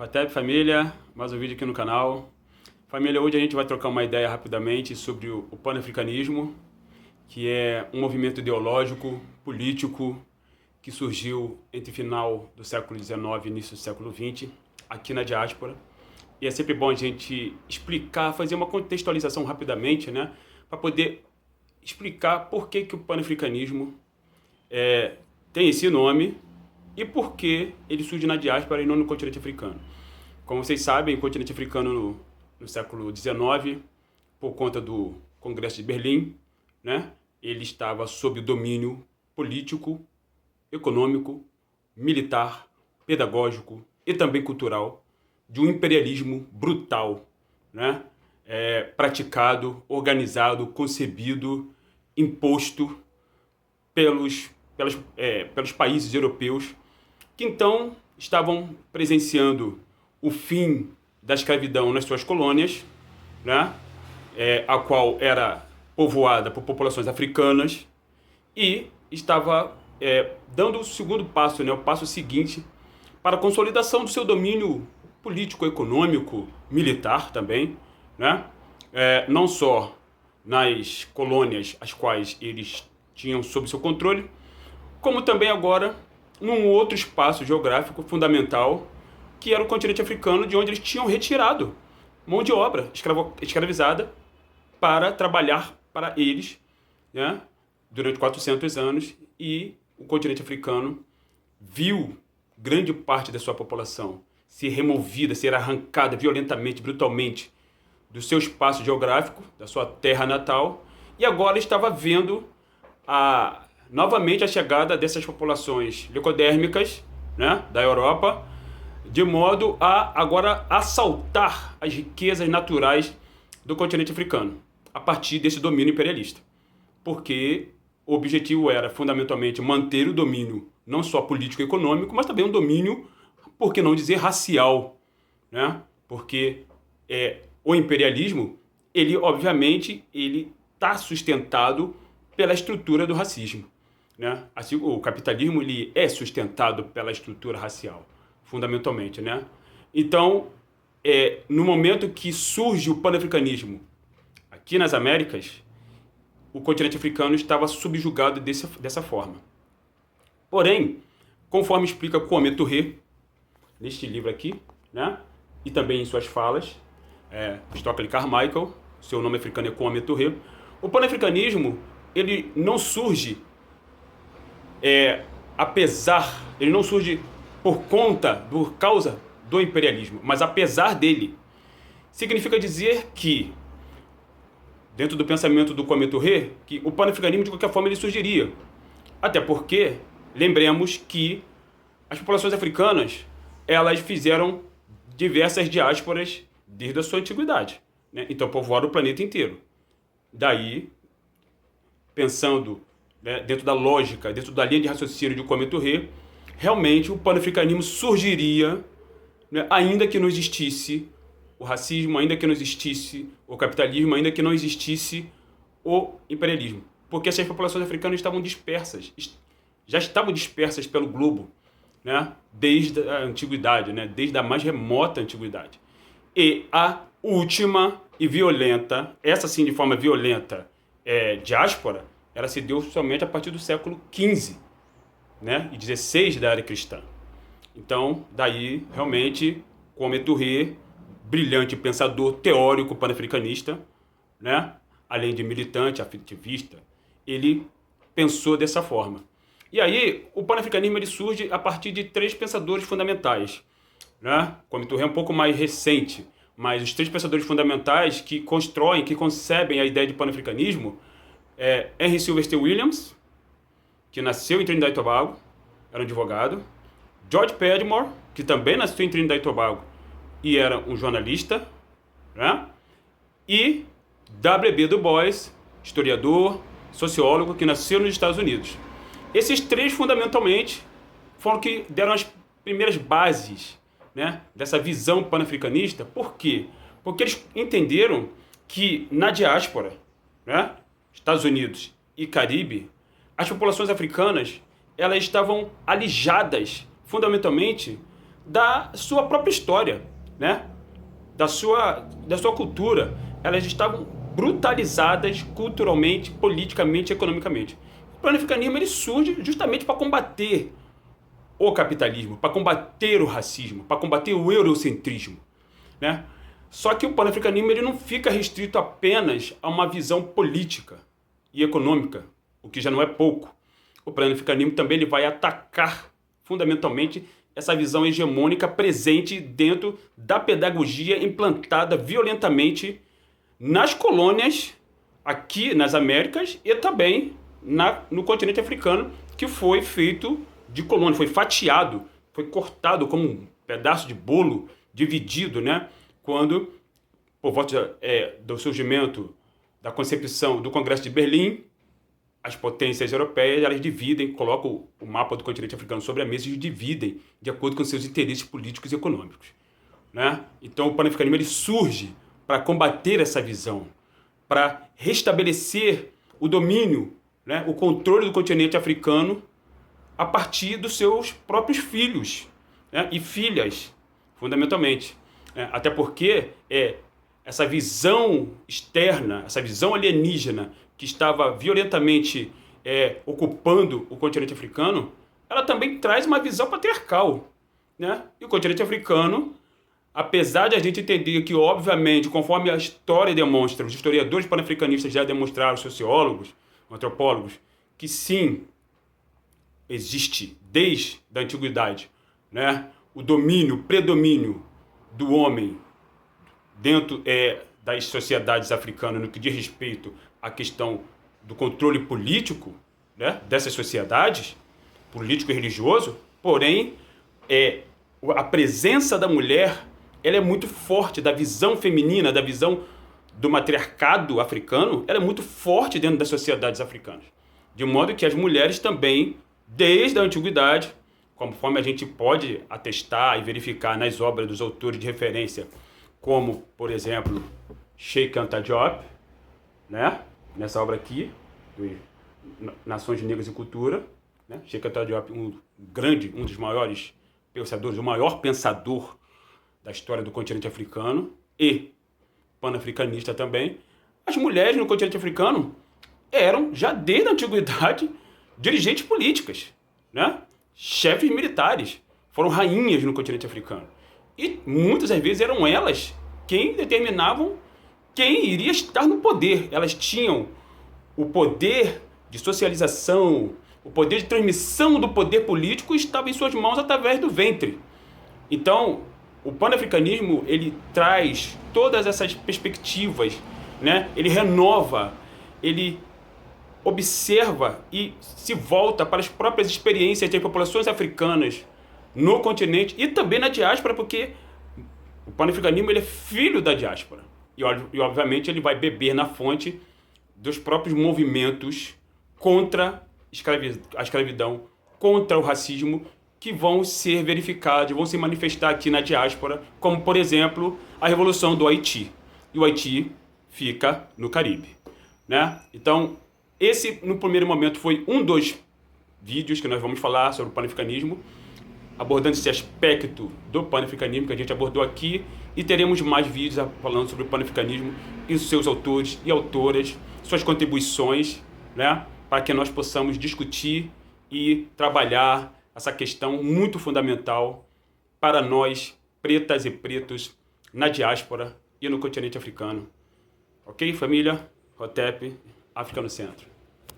Hotep família, mais um vídeo aqui no canal. Família, hoje a gente vai trocar uma ideia rapidamente sobre o panafricanismo, que é um movimento ideológico, político, que surgiu entre final do século XIX e início do século XX, aqui na diáspora. E é sempre bom a gente explicar, fazer uma contextualização rapidamente, né, para poder explicar por que o panafricanismo tem esse nome e por que ele surge na diáspora e não no continente africano. Como vocês sabem, o continente africano no século XIX, por conta do Congresso de Berlim, né, ele estava sob o domínio político, econômico, militar, pedagógico e também cultural de um imperialismo brutal, né, praticado, organizado, concebido, imposto pelos países europeus, que então estavam presenciando o fim da escravidão nas suas colônias, né, a qual era povoada por populações africanas, e estava dando o segundo passo, né, o passo seguinte, para a consolidação do seu domínio político, econômico, militar também, né, não só nas colônias as quais eles tinham sob seu controle, como também agora num outro espaço geográfico fundamental, que era o continente africano, de onde eles tinham retirado mão de obra escravizada para trabalhar para eles, né, durante 400 anos, e o continente africano viu grande parte da sua população ser removida, ser arrancada violentamente, brutalmente, do seu espaço geográfico, da sua terra natal, e agora estava vendo novamente a chegada dessas populações leucodérmicas, né, da Europa, de modo a agora assaltar as riquezas naturais do continente africano, a partir desse domínio imperialista. Porque o objetivo era, fundamentalmente, manter o domínio não só político e econômico, mas também um domínio, por que não dizer, racial, né? Porque o imperialismo, ele obviamente, ele está sustentado pela estrutura do racismo, né? Assim, o capitalismo, ele é sustentado pela estrutura racial, fundamentalmente, né? Então, no momento que surge o panafricanismo aqui nas Américas, o continente africano estava subjugado dessa forma. Porém, conforme explica Kwame Ture, neste livro aqui, né, e também em suas falas, Stockley Carmichael, seu nome africano é Kwame Ture, o panafricanismo, ele não surge ele não surge por causa do imperialismo, mas apesar dele. Significa dizer que, dentro do pensamento do Kwame Ture, que o panafricanismo, de qualquer forma, ele surgiria. Até porque, lembremos que as populações africanas, elas fizeram diversas diásporas desde a sua antiguidade, né? Então, povoaram o planeta inteiro. Daí, pensando, né, dentro da lógica, dentro da linha de raciocínio de Kwame Ture, realmente o panafricanismo surgiria, né, ainda que não existisse o racismo, ainda que não existisse o capitalismo, ainda que não existisse o imperialismo. Porque essas populações africanas já estavam dispersas pelo globo, né, desde a antiguidade, né, desde a mais remota antiguidade. E a última e violenta, essa sim de forma violenta, diáspora, ela se deu somente a partir do século XV, né, e XVI da era cristã. Então, daí, realmente, Kwame Ture, brilhante pensador teórico panafricanista, né, além de militante, ativista, ele pensou dessa forma. E aí, o panafricanismo ele surge a partir de três pensadores fundamentais, né? Kwame Ture é um pouco mais recente, mas os três pensadores fundamentais que constroem, que concebem a ideia de panafricanismo Henry Sylvester Williams, que nasceu em Trinidad e Tobago, era um advogado. George Padmore, que também nasceu em Trinidad e Tobago e era um jornalista, né? E W.B. Du Bois, historiador, sociólogo, que nasceu nos Estados Unidos. Esses três, fundamentalmente, foram que deram as primeiras bases, né, dessa visão panafricanista. Por quê? Porque eles entenderam que na diáspora, né, Estados Unidos e Caribe, as populações africanas, elas estavam alijadas, fundamentalmente, da sua própria história, né? da sua cultura. Elas estavam brutalizadas culturalmente, politicamente, economicamente. O panafricanismo ele surge justamente para combater o capitalismo, para combater o racismo, para combater o eurocentrismo, né? Só que o panafricanismo ele não fica restrito apenas a uma visão política e econômica, o que já não é pouco. O panafricanismo também ele vai atacar fundamentalmente essa visão hegemônica presente dentro da pedagogia implantada violentamente nas colônias aqui nas Américas e também no continente africano, que foi feito de colônia, foi fatiado, foi cortado como um pedaço de bolo, dividido, né? Quando, por volta do surgimento da concepção do Congresso de Berlim, as potências europeias, elas dividem, colocam o mapa do continente africano sobre a mesa e dividem de acordo com seus interesses políticos e econômicos, né? Então o panafricanismo ele surge para combater essa visão, para restabelecer o domínio, né, o controle do continente africano a partir dos seus próprios filhos, né, e filhas, fundamentalmente. Até porque essa visão externa, essa visão alienígena que estava violentamente ocupando o continente africano, ela também traz uma visão patriarcal, né? E o continente africano, apesar de a gente entender que, obviamente, conforme a história demonstra, os historiadores panafricanistas já demonstraram, sociólogos, antropólogos, que sim, existe desde a antiguidade, né, o domínio, o predomínio do homem dentro das sociedades africanas no que diz respeito à questão do controle político, né, dessas sociedades, político e religioso, porém, a presença da mulher ela é muito forte, da visão feminina, da visão do matriarcado africano, ela é muito forte dentro das sociedades africanas. De modo que as mulheres também, desde a antiguidade, conforme a gente pode atestar e verificar nas obras dos autores de referência, como, por exemplo, Cheikh Anta Diop, né? Nessa obra aqui, Nações Negras e Cultura, né? Cheikh Anta Diop, um dos maiores pensadores, o maior pensador da história do continente africano e panafricanista também. As mulheres no continente africano eram, já desde a antiguidade, dirigentes políticas, né? Chefes militares, foram rainhas no continente africano. E muitas das vezes eram elas quem determinavam quem iria estar no poder. Elas tinham o poder de socialização, o poder de transmissão do poder político estava em suas mãos através do ventre. Então, o panafricanismo, ele traz todas essas perspectivas, né? Ele renova, ele observa e se volta para as próprias experiências das populações africanas no continente e também na diáspora, porque o panafricanismo ele é filho da diáspora. E obviamente, ele vai beber na fonte dos próprios movimentos contra a escravidão, contra o racismo, que vão ser verificados, vão se manifestar aqui na diáspora, como, por exemplo, a Revolução do Haiti. E o Haiti fica no Caribe, né? Então, esse, no primeiro momento, foi um dos vídeos que nós vamos falar sobre o panafricanismo, abordando esse aspecto do panafricanismo que a gente abordou aqui, e teremos mais vídeos falando sobre o panafricanismo e os seus autores e autoras, suas contribuições, né? Para que nós possamos discutir e trabalhar essa questão muito fundamental para nós, pretas e pretos, na diáspora e no continente africano. Ok, família? Hotep, África no Centro.